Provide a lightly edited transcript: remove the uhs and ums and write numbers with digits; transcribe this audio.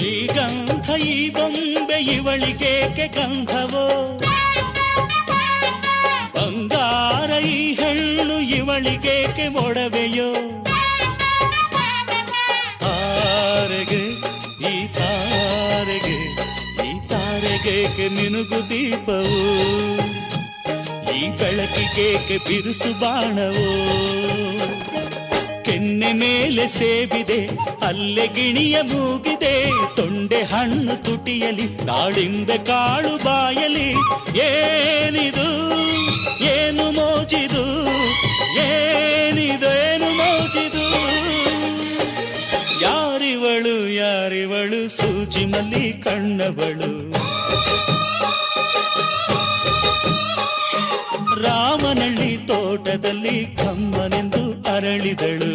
ಶ್ರೀಗಂಧ ಈ ಬೊಂಬೆ ಇವಳಿಗೇಕೆ ಗಂಧವೋ, ಬಂಗಾರ ಈ ಹೆಣ್ಣು ಇವಳಿಗೇಕೆ ಒಡವೆಯೋ. ತಾರೆಗೆ ಈ ತಾರೆಗೆ ಈ ತಾರೆಗೇಕೆ ಮಿನುಗು ದೀಪವು, ಈ ಬೆಳಕಿಗೇಕೆ ಬಿರುಸು ಬಾಣವೋ. ಕೆನ್ನೆ ಮೇಲೆ ಸೇಬಿದೆ ಅಲ್ಲೆ ಗಿಣಿಯ ಮೂಗಿದೆ, ತೊಂಡೆ ಹಣ್ಣು ತುಟಿಯಲಿ ದಾಳಿಂಬೆ ಕಾಳು ಬಾಯಲಿ. ಏನಿದು ಏನು ಮೋಜಿದು, ಏನಿದೇನು ಮೋಜಿದು. ಯಾರಿವಳು ಯಾರಿವಳು ಸೂಜಿ ಮಲ್ಲಿ ಕಣ್ಣವಳು. ರಾಮನಳ್ಳಿ ತೋಟದಲ್ಲಿ ಕಮ್ಮನೆಂದು ಅರಳಿದಳು.